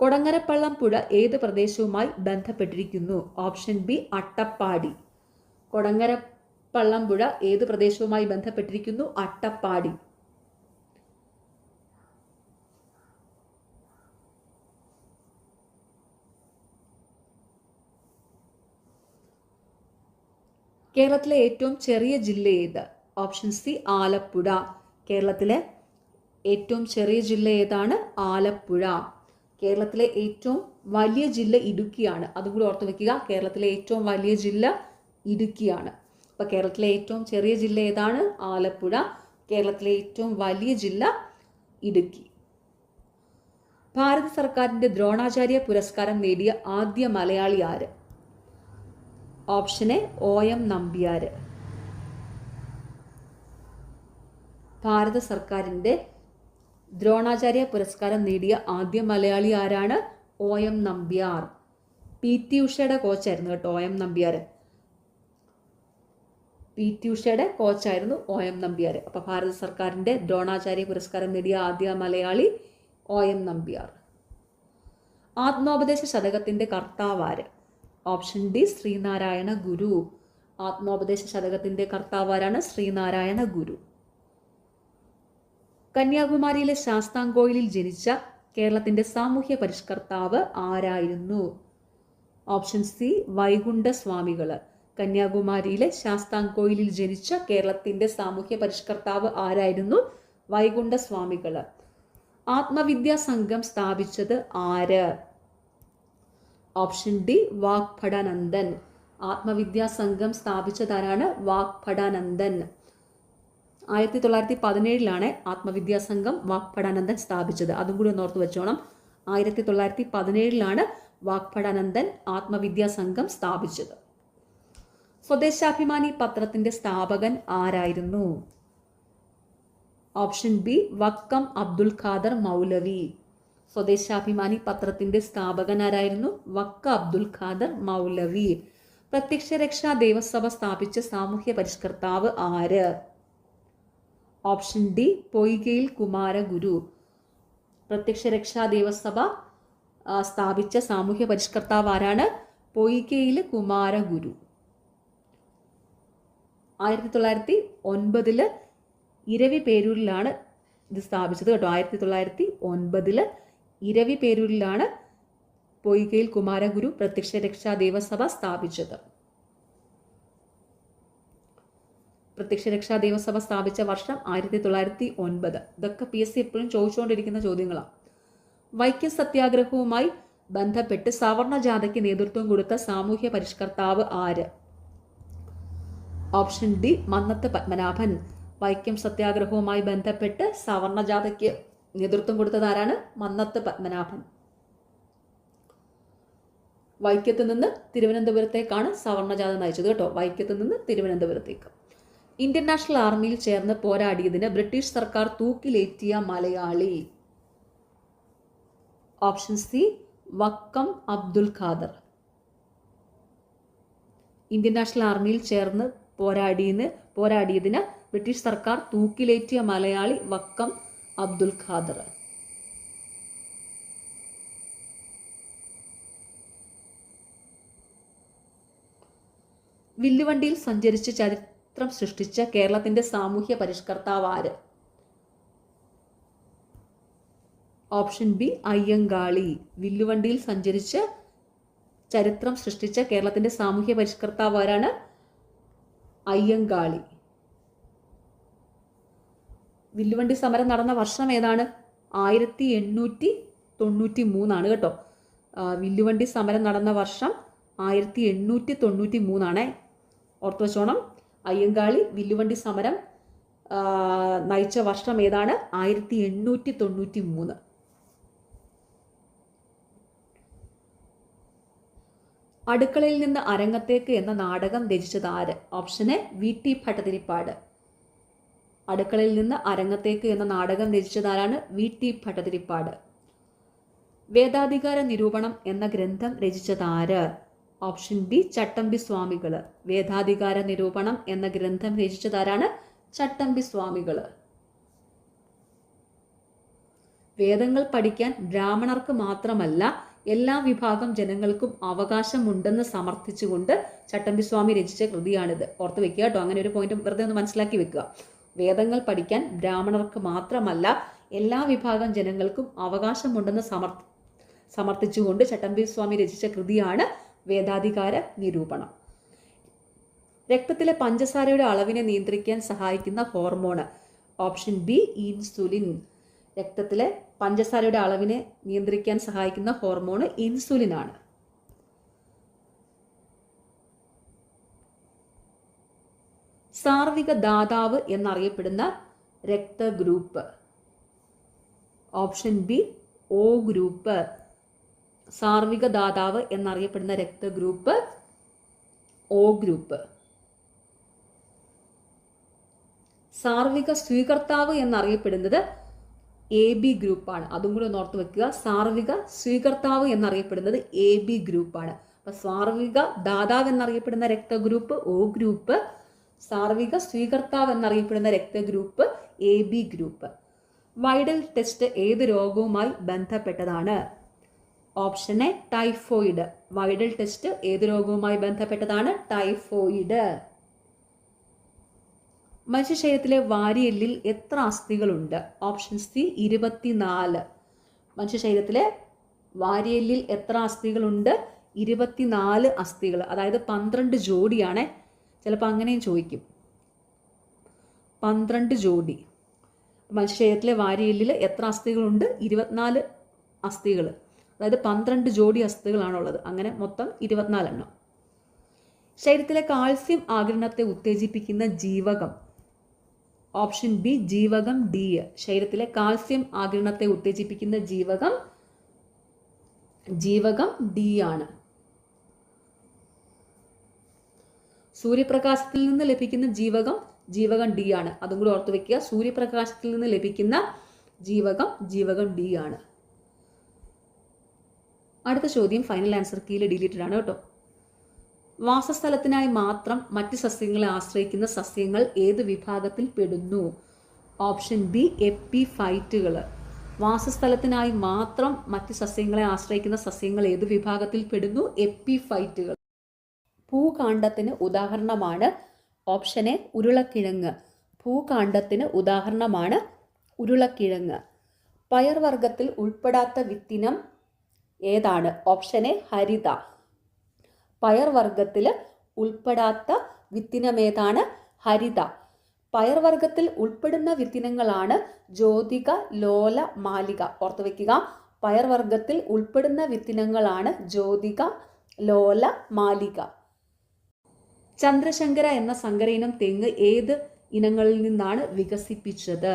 കൊടങ്ങരപ്പള്ളം പുഴ ഏത് പ്രദേശവുമായി ബന്ധപ്പെട്ടിരിക്കുന്നു? Option B Attappadi. കൊടങ്ങരപ്പള്ളം പുഴ ഏത് പ്രദേശവുമായി ബന്ധപ്പെട്ടിരിക്കുന്നു? അട്ടപ്പാടി. കേരളത്തിലെ ഏറ്റവും ചെറിയ ജില്ല ഏത്? Option C Alappuzha. കേരളത്തിലെ ഏറ്റവും ചെറിയ ജില്ല ഏതാണ്? ആലപ്പുഴ. കേരളത്തിലെ ഏറ്റവും വലിയ ജില്ല ഇടുക്കിയാണ്. അതും കൂടി ഓർത്ത് വെക്കുക. കേരളത്തിലെ ഏറ്റവും വലിയ ജില്ല ഇടുക്കിയാണ്. അപ്പോൾ കേരളത്തിലെ ഏറ്റവും ചെറിയ ജില്ല ഏതാണ്? ആലപ്പുഴ. കേരളത്തിലെ ഏറ്റവും വലിയ ജില്ല ഇടുക്കി. ഭാരത സർക്കാരിൻ്റെ ദ്രോണാചാര്യ പുരസ്കാരം നേടിയ ആദ്യ മലയാളി ആര്? Option A OM Nambiar. ഭാരത സർക്കാരിൻ്റെ ദ്രോണാചാര്യ പുരസ്കാരം നേടിയ ആദ്യ മലയാളി ആരാണ്? OM നമ്പ്യാർ. PT ഉഷയുടെ കോച്ചായിരുന്നു കേട്ടോ OM Nambiar. PT ഉഷയുടെ കോച്ചായിരുന്നു OM Nambiar. അപ്പോൾ ഭാരത സർക്കാരിൻ്റെ ദ്രോണാചാര്യ പുരസ്കാരം നേടിയ ആദ്യ മലയാളി OM നമ്പ്യാർ. ആത്മോപദേശ ശതകത്തിൻ്റെ കർത്താവാര്? Option D Sree Narayana Guru. ആത്മോപദേശ ശതകത്തിൻ്റെ കർത്താവാരാണ്? ശ്രീനാരായണ ഗുരു. കന്യാകുമാരിയിലെ ശാസ്താംകോയിലിൽ ജനിച്ച കേരളത്തിൻ്റെ സാമൂഹ്യ പരിഷ്കർത്താവ് ആരായിരുന്നു? ഓപ്ഷൻ സി വൈകുണ്ഠ സ്വാമികൾ. കന്യാകുമാരിയിലെ ശാസ്താംകോയിലിൽ ജനിച്ച കേരളത്തിന്റെ സാമൂഹ്യ പരിഷ്കർത്താവ് ആരായിരുന്നു? വൈകുണ്ഠസ്വാമികൾ. ആത്മവിദ്യാ സംഘം സ്ഥാപിച്ചത് ആര്? Option D Vagbhatananda. ആത്മവിദ്യാ സംഘം സ്ഥാപിച്ചതാരാണ്? വാഗ്ഭടാനന്ദൻ. 1917 ആത്മവിദ്യാ സംഘം വാഗ്ഭടാനന്ദൻ സ്ഥാപിച്ചത്. അതും കൂടി ഒന്ന് ഓർത്ത് വെച്ചോണം. 1917 വാഗ്ഭടാനന്ദൻ ആത്മവിദ്യാ സംഘം സ്ഥാപിച്ചത്. സ്വദേശാഭിമാനി പത്രത്തിന്റെ സ്ഥാപകൻ ആരായിരുന്നു? ഓപ്ഷൻ ബി വക്കം അബ്ദുൽ ഖാദർ മൗലവി. സ്വദേശാഭിമാനി പത്രത്തിന്റെ സ്ഥാപകൻ ആരായിരുന്നു? വക്ക അബ്ദുൽ ഖാദർ മൗലവി. പ്രത്യക്ഷ രക്ഷാ ദേവസഭ സ്ഥാപിച്ച സാമൂഹ്യ പരിഷ്കർത്താവ് ആര്? ഓപ്ഷൻ ഡി പൊയ്കയിൽ കുമാരഗുരു. പ്രത്യക്ഷ രക്ഷാ ദേവസഭ സ്ഥാപിച്ച സാമൂഹ്യ പരിഷ്കർത്താവ് ആരാണ്? പൊയ്കയിൽ കുമാരഗുരു. 1909 ഇരവിപേരൂരിലാണ് ഇത് സ്ഥാപിച്ചത് കേട്ടോ. 1909 ഇരവിപേരൂരിലാണ് പൊയ്കയിൽ കുമാരഗുരു പ്രത്യക്ഷ രക്ഷാ ദേവസഭ സ്ഥാപിച്ചത്. പ്രത്യക്ഷ രക്ഷാ ദേവസഭ സ്ഥാപിച്ച വർഷം 1909. ഇതൊക്കെ PSC എപ്പോഴും ചോദിച്ചുകൊണ്ടിരിക്കുന്ന ചോദ്യങ്ങളാണ്. വൈക്കം സത്യാഗ്രഹവുമായി ബന്ധപ്പെട്ട് സവർണ ജാഥയ്ക്ക് നേതൃത്വം കൊടുത്ത സാമൂഹ്യ പരിഷ്കർത്താവ് ആര്? Option D Mannathu Padmanabhan. വൈക്കം സത്യാഗ്രഹവുമായി ബന്ധപ്പെട്ട് സവർണ ജാഥയ്ക്ക് നേതൃത്വം കൊടുത്തത് ആരാണ്? മന്നത്ത് പത്മനാഭൻ. വൈക്കത്ത് നിന്ന് തിരുവനന്തപുരത്തേക്കാണ് സവർണ ജാഥ നയിച്ചത് കേട്ടോ. വൈക്കത്ത് നിന്ന് തിരുവനന്തപുരത്തേക്ക്. ഇന്ത്യൻ നാഷണൽ ആർമിയിൽ ചേർന്ന് പോരാടിയതിന് ബ്രിട്ടീഷ് സർക്കാർ തൂക്കിലേറ്റിയ Malayali? Option C Vakkom Abdul Khader. Indian national ആർമിയിൽ ചേർന്ന് പോരാടിയതിന് ബ്രിട്ടീഷ് സർക്കാർ തൂക്കിലേറ്റിയ മലയാളി വക്കം അബ്ദുൽ ഖാദർ. വില്ലുവണ്ടിയിൽ സഞ്ചരിച്ച് ചരിത്രം സൃഷ്ടിച്ച കേരളത്തിന്റെ സാമൂഹ്യ പരിഷ്കർത്താവ് ആര്? Option B Ayyankali. വില്ലുവണ്ടിയിൽ സഞ്ചരിച്ച് ചരിത്രം സൃഷ്ടിച്ച കേരളത്തിന്റെ സാമൂഹ്യ പരിഷ്കർത്താവ് ആരാണ്? അയ്യങ്കാളി. വില്ലുവണ്ടി സമരം നടന്ന വർഷം ഏതാണ്? 1893 കേട്ടോ. വില്ലുവണ്ടി സമരം നടന്ന വർഷം 1893. ഓർത്തു വെച്ചോണം. അയ്യങ്കാളി വില്ലുവണ്ടി സമരം നയിച്ച വർഷം ഏതാണ്? 1893. അടുക്കളയിൽ നിന്ന് അരങ്ങത്തേക്ക് എന്ന നാടകം രചിച്ചത് ആര്? Option A VT Bhattathiripad. അടുക്കളയിൽ നിന്ന് അരങ്ങത്തേക്ക് എന്ന നാടകം രചിച്ചത് ആരാണ്? VT ഭട്ടതിരിപ്പാട്. വേദാധികാര നിരൂപണം എന്ന ഗ്രന്ഥം രചിച്ചത് ആര്? ഓപ്ഷൻ ബി ചട്ടമ്പി സ്വാമികൾ. വേദാധികാര നിരൂപണം എന്ന ഗ്രന്ഥം രചിച്ചത് ആരാണ്? ചട്ടമ്പി സ്വാമികൾ. വേദങ്ങൾ പഠിക്കാൻ ബ്രാഹ്മണർക്ക് മാത്രമല്ല എല്ലാ വിഭാഗം ജനങ്ങൾക്കും അവകാശമുണ്ടെന്ന് സമർത്ഥിച്ചുകൊണ്ട് ചട്ടമ്പിസ്വാമി രചിച്ച കൃതിയാണിത്. ഓർത്ത് വെക്കുക കേട്ടോ. അങ്ങനെ ഒരു പോയിന്റ് വെറുതെ ഒന്ന് മനസ്സിലാക്കി വെക്കുക. വേദങ്ങൾ പഠിക്കാൻ ബ്രാഹ്മണർക്ക് മാത്രമല്ല എല്ലാ വിഭാഗം ജനങ്ങൾക്കും അവകാശമുണ്ടെന്ന് സമർത്ഥിച്ചുകൊണ്ട് ചട്ടമ്പിസ്വാമി രചിച്ച കൃതിയാണ് വേദാധികാര നിരൂപണം. രക്തത്തിലെ പഞ്ചസാരയുടെ അളവിനെ നിയന്ത്രിക്കാൻ സഹായിക്കുന്ന ഹോർമോണ്? Option B insulin. രക്തത്തിലെ പഞ്ചസാരയുടെ അളവിനെ നിയന്ത്രിക്കാൻ സഹായിക്കുന്ന ഹോർമോണ് ഇൻസുലിൻ ആണ്. സാർവിക ദാതാവ് എന്നറിയപ്പെടുന്ന രക്തഗ്രൂപ്പ്? Option B O group. സാർവിക ദാതാവ് എന്നറിയപ്പെടുന്ന രക്തഗ്രൂപ്പ് O ഗ്രൂപ്പ്. സാർവിക സ്വീകർത്താവ് എന്നറിയപ്പെടുന്നത് AB ഗ്രൂപ്പാണ്. അതും കൂടി ഒന്ന് ഓർത്ത് വെക്കുക. സാർവിക സ്വീകർത്താവ് എന്നറിയപ്പെടുന്നത് AB ഗ്രൂപ്പാണ്. അപ്പൊ സാർവിക ദാതാവ് എന്നറിയപ്പെടുന്ന രക്തഗ്രൂപ്പ് O ഗ്രൂപ്പ്. സാർവിക സ്വീകർത്താവ് എന്നറിയപ്പെടുന്ന രക്തഗ്രൂപ്പ് AB ഗ്രൂപ്പ്. വൈഡൽ ടെസ്റ്റ് ഏത് രോഗവുമായി ബന്ധപ്പെട്ടതാണ്? Option A typhoid. Widal test ഏത് രോഗവുമായി ബന്ധപ്പെട്ടതാണ്? ടൈഫോയിഡ്. മനുഷ്യശരീരത്തിലെ വാരിയെല്ലിൽ എത്ര അസ്ഥികളുണ്ട്? Option C 24. മനുഷ്യശരീരത്തിലെ വാരിയെല്ലിൽ എത്ര അസ്ഥികളുണ്ട്? 24 അസ്ഥികൾ, അതായത് 12 ജോഡിയാണ്. ചിലപ്പോൾ അങ്ങനെയും ചോദിക്കും, 12 ജോഡി. മനുഷ്യശരീരത്തിലെ വാരിയെല്ലിൽ എത്ര അസ്ഥികളുണ്ട്? 24 അസ്ഥികൾ, അതായത് 12 ജോഡി അസ്ഥികളാണുള്ളത്. അങ്ങനെ മൊത്തം 24 എണ്ണം. ശരീരത്തിലെ കാൽസ്യം ആഗിരണത്തെ ഉത്തേജിപ്പിക്കുന്ന ജീവകം. ഓപ്ഷൻ ബി ജീവകം ഡി. ശരീരത്തിലെ കാൽസ്യം ആഗിരണത്തെ ഉത്തേജിപ്പിക്കുന്ന ജീവകം ഡി ആണ്. സൂര്യപ്രകാശത്തിൽ നിന്ന് ലഭിക്കുന്ന ജീവകം ഡി ആണ്. അതും കൂടി ഓർത്തു വെക്കുക. സൂര്യപ്രകാശത്തിൽ നിന്ന് ലഭിക്കുന്ന ജീവകം ഡി ആണ്. അടുത്ത ചോദ്യം ഫൈനൽ ആൻസർ കീയിൽ ഡിലീറ്റഡ് ആണ് കേട്ടോ. വാസസ്ഥലത്തിനായി മാത്രം മറ്റ് സസ്യങ്ങളെ ആശ്രയിക്കുന്ന സസ്യങ്ങൾ ഏത് വിഭാഗത്തിൽ പെടുന്നു? Option B എപ്പിഫൈറ്റുകൾ. വാസസ്ഥലത്തിനായി മാത്രം മറ്റ് സസ്യങ്ങളെ ആശ്രയിക്കുന്ന സസ്യങ്ങൾ ഏത് വിഭാഗത്തിൽ പെടുന്നു? എപ്പിഫൈറ്റുകൾ. ഭൂകാണ്ഡത്തിന് ഉദാഹരണമാണ് ഓപ്ഷൻ എ ഉരുളക്കിഴങ്ങ്. ഭൂകാണ്ഡത്തിന് ഉദാഹരണമാണ് ഉരുളക്കിഴങ്ങ്. പയർവർഗത്തിൽ ഉൾപ്പെടാത്ത വിത്തിനം ഏതാണ്? ഓപ്ഷൻ എ ഹരിത. പയർവർഗത്തിൽ ഉൾപ്പെടാത്ത വിത്തിനമേതാണ്? ഹരിത. പയർവർഗത്തിൽ ഉൾപ്പെടുന്ന വിത്തിനങ്ങളാണ് ജ്യോതിക, ലോല, മാലിക. ഓർത്തു വയ്ക്കുക, പയർവർഗത്തിൽ ഉൾപ്പെടുന്ന വിത്തിനങ്ങളാണ് ജ്യോതിക, ലോല, മാലിക. ചന്ദ്രശങ്കര എന്ന സങ്കര ഇനം തെങ്ങ് ഏത് ഇനങ്ങളിൽ നിന്നാണ് വികസിപ്പിച്ചത്?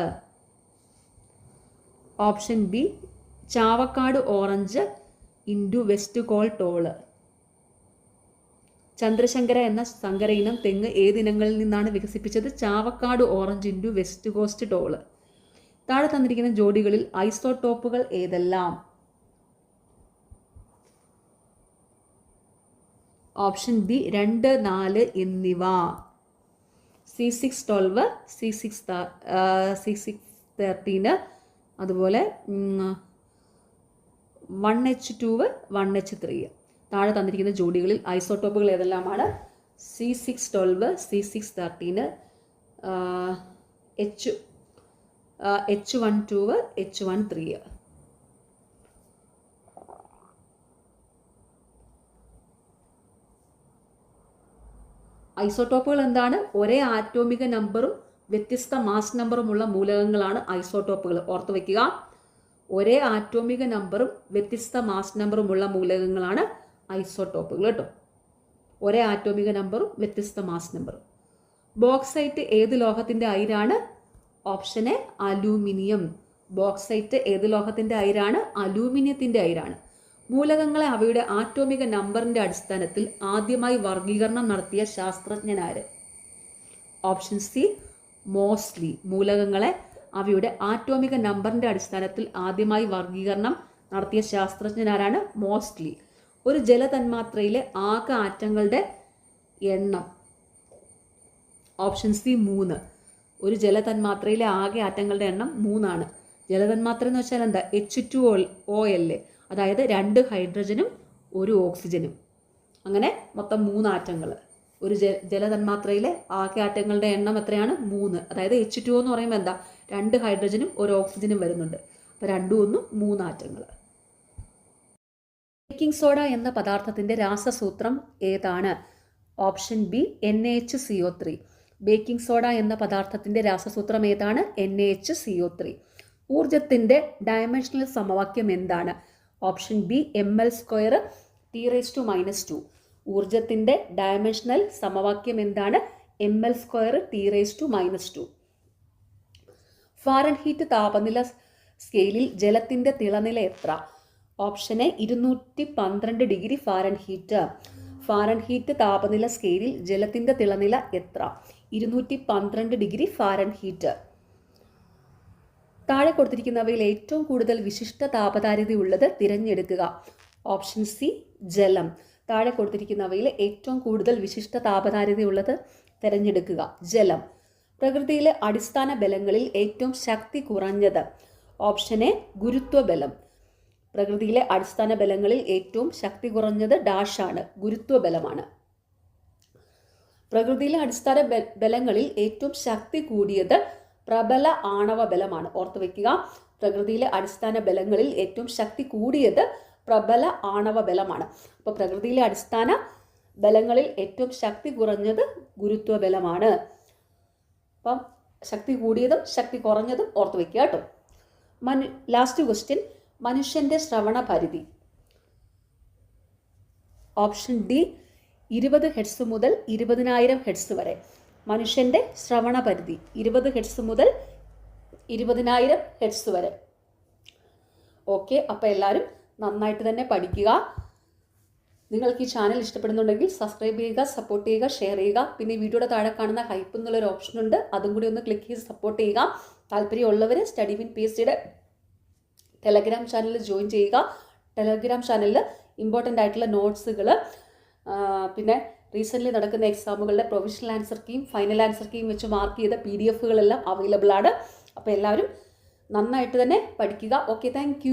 Option B Chavakkad orange into west കോൾ ടോള്. ചന്ദ്രശങ്കര എന്ന സങ്കര ഇനം തെങ്ങ് ഏതിനങ്ങളിൽ നിന്നാണ് വികസിപ്പിച്ചത്? Chavakkad orange into west coast tall. താഴെ തന്നിരിക്കുന്ന ജോഡികളിൽ ഐസോടോപ്പുകൾ ഏതെല്ലാം? ഓപ്ഷൻ ബി 2, 4 എന്നിവ. C612, C613, അതുപോലെ 1H2, 1H3. താഴെ തന്നിരിക്കുന്ന ജോഡികളിൽ ഐസോടോപ്പുകൾ ഏതെല്ലാമാണ്? C612, C613, H12, H13. ഐസോടോപ്പുകൾ എന്താണ്? ഒരേ ആറ്റോമിക നമ്പറും വ്യത്യസ്ത മാസ് നമ്പറുമുള്ള മൂലകങ്ങളാണ് ഐസോടോപ്പുകൾ. ഓർത്തു വയ്ക്കുക, ഒരേ ആറ്റോമിക നമ്പറും വ്യത്യസ്ത മാസ് നമ്പറുമുള്ള മൂലകങ്ങളാണ് ഐസോടോപ്പുകൾ കേട്ടോ. ഒരേ ആറ്റോമിക നമ്പറും വ്യത്യസ്ത മാസ് നമ്പറും. ബോക്സൈറ്റ് ഏത് ലോഹത്തിന്റെ അയിരാണ്? Option A aluminium. ബോക്സൈറ്റ് ഏത് ലോഹത്തിന്റെ അയിരാണ്? അലൂമിനിയത്തിന്റെ അയിരാണ്. മൂലകങ്ങളെ അവയുടെ ആറ്റോമിക നമ്പറിന്റെ അടിസ്ഥാനത്തിൽ ആദ്യമായി വർഗീകരണം നടത്തിയ ശാസ്ത്രജ്ഞനാര്? Option C Moseley. മൂലകങ്ങളെ അവയുടെ ആറ്റോമിക നമ്പറിന്റെ അടിസ്ഥാനത്തിൽ ആദ്യമായി വർഗീകരണം നടത്തിയ ശാസ്ത്രജ്ഞനാരാണ്? മോസ്ലി. ഒരു ജലതന്മാത്രയിലെ ആകെ ആറ്റങ്ങളുടെ എണ്ണം? Option C 3. ഒരു ജലതന്മാത്രയിലെ ആകെ ആറ്റങ്ങളുടെ എണ്ണം 3 ആണ്. ജലതന്മാത്ര എന്ന് വെച്ചാൽ എന്താ? H2O, അതായത് 2 ഹൈഡ്രജനും 1 ഓക്സിജനും. അങ്ങനെ മൊത്തം 3 ആറ്റങ്ങൾ. ഒരു ജലതന്മാത്രയിലെ ആകെ ആറ്റങ്ങളുടെ എണ്ണം എത്രയാണ്? 3. അതായത് H2O എന്ന് പറയുമ്പോൾ എന്താ? 2 ഹൈഡ്രജനും 1 ഓക്സിജനും വരുന്നുണ്ട്. അപ്പോൾ 2 1 3 ആറ്റങ്ങൾ. ബേക്കിംഗ് സോഡ എന്ന പദാർത്ഥത്തിന്റെ രാസസൂത്രം ഏതാണ്? Option B NaHCO3. Baking soda എന്ന പദാർത്ഥത്തിന്റെ രാസസൂത്രം ഏതാണ്? NaHCO3. ഊർജത്തിന്റെ ഡയമെൻഷണൽ സമവാക്യം എന്താണ്? Option B ml² T⁻². ഊർജത്തിന്റെ dimensional സമവാക്യം എന്താണ്? ml² T⁻². ഫാരൻഹീറ്റ് താപനില സ്കെയിലിൽ ജലത്തിന്റെ തിളനില എത്ര? Option A 212 degree Fahrenheit. Fahrenheit താപനില സ്കെയിലിൽ ജലത്തിന്റെ തിളനില എത്ര? 212 ഡിഗ്രി ഫാരൻഹീറ്റ്. താഴെ കൊടുത്തിരിക്കുന്നവയിൽ ഏറ്റവും കൂടുതൽ വിശിഷ്ട താപധാരിതയുള്ളത് തിരഞ്ഞെടുക്കുക. ഓപ്ഷൻ സി ജലം. താഴെ കൊടുത്തിരിക്കുന്നവയിൽ ഏറ്റവും കൂടുതൽ വിശിഷ്ട താപധാരിതയുള്ളത് തിരഞ്ഞെടുക്കുക. ജലം. പ്രകൃതിയിലെ അടിസ്ഥാന ബലങ്ങളിൽ ഏറ്റവും ശക്തി കുറഞ്ഞത്? ഓപ്ഷൻ എ ഗുരുത്വബലം. പ്രകൃതിയിലെ അടിസ്ഥാന ബലങ്ങളിൽ ഏറ്റവും ശക്തി കുറഞ്ഞത് ഡാഷാണ്, ഗുരുത്വബലമാണ്. പ്രകൃതിയിലെ അടിസ്ഥാന ബലങ്ങളിൽ ഏറ്റവും ശക്തി കൂടിയത് പ്രബല ആണവ ബലമാണ്. ഓർത്തു വയ്ക്കുക, പ്രകൃതിയിലെ അടിസ്ഥാന ബലങ്ങളിൽ ഏറ്റവും ശക്തി കൂടിയത് പ്രബല ആണവ ബലമാണ്. അപ്പോൾ പ്രകൃതിയിലെ അടിസ്ഥാന ബലങ്ങളിൽ ഏറ്റവും ശക്തി കുറഞ്ഞത് ഗുരുത്വ ബലമാണ്. അപ്പം ശക്തി കൂടിയതും ശക്തി കുറഞ്ഞതും ഓർത്ത് വയ്ക്കുക കേട്ടോ. ലാസ്റ്റ് ക്വസ്റ്റ്യൻ, മനുഷ്യൻ്റെ ശ്രവണ പരിധി. ഓപ്ഷൻ ഡി 20 ഹെർട്സ് മുതൽ 20,000 ഹെർട്സ് വരെ. മനുഷ്യൻ്റെ ശ്രവണ പരിധി 20 ഹെർട്സ് മുതൽ 20,000 ഹെർട്സ് വരെ. ഓക്കെ, അപ്പോൾ എല്ലാവരും നന്നായിട്ട് തന്നെ പഠിക്കുക. നിങ്ങൾക്ക് ഈ ചാനൽ ഇഷ്ടപ്പെടുന്നുണ്ടെങ്കിൽ സബ്സ്ക്രൈബ് ചെയ്യുക, സപ്പോർട്ട് ചെയ്യുക, ഷെയർ ചെയ്യുക. പിന്നെ ഈ വീഡിയോയുടെ താഴെ കാണുന്ന ഹൈപ്പ് എന്നുള്ളൊരു ഓപ്ഷൻ ഉണ്ട്, അതും കൂടി ഒന്ന് ക്ലിക്ക് ചെയ്ത് സപ്പോർട്ട് ചെയ്യുക. താല്പര്യമുള്ളവർ സ്റ്റഡി വിൻ PSCയുടെ ടെലഗ്രാം ചാനലിൽ ജോയിൻ ചെയ്യുക. ടെലഗ്രാം ചാനലിൽ ഇമ്പോർട്ടൻ്റ് ആയിട്ടുള്ള നോട്ട്സുകൾ, പിന്നെ റീസെൻ്റ്ലി നടക്കുന്ന എക്സാമുകളുടെ പ്രൊവിഷണൽ ആൻസർ കീയും ഫൈനൽ ആൻസർ കീയും വെച്ച് മാർക്ക് ചെയ്ത PDF അവൈലബിൾ ആണ്. അപ്പോൾ എല്ലാവരും നന്നായിട്ട് തന്നെ പഠിക്കുക. Okay, thank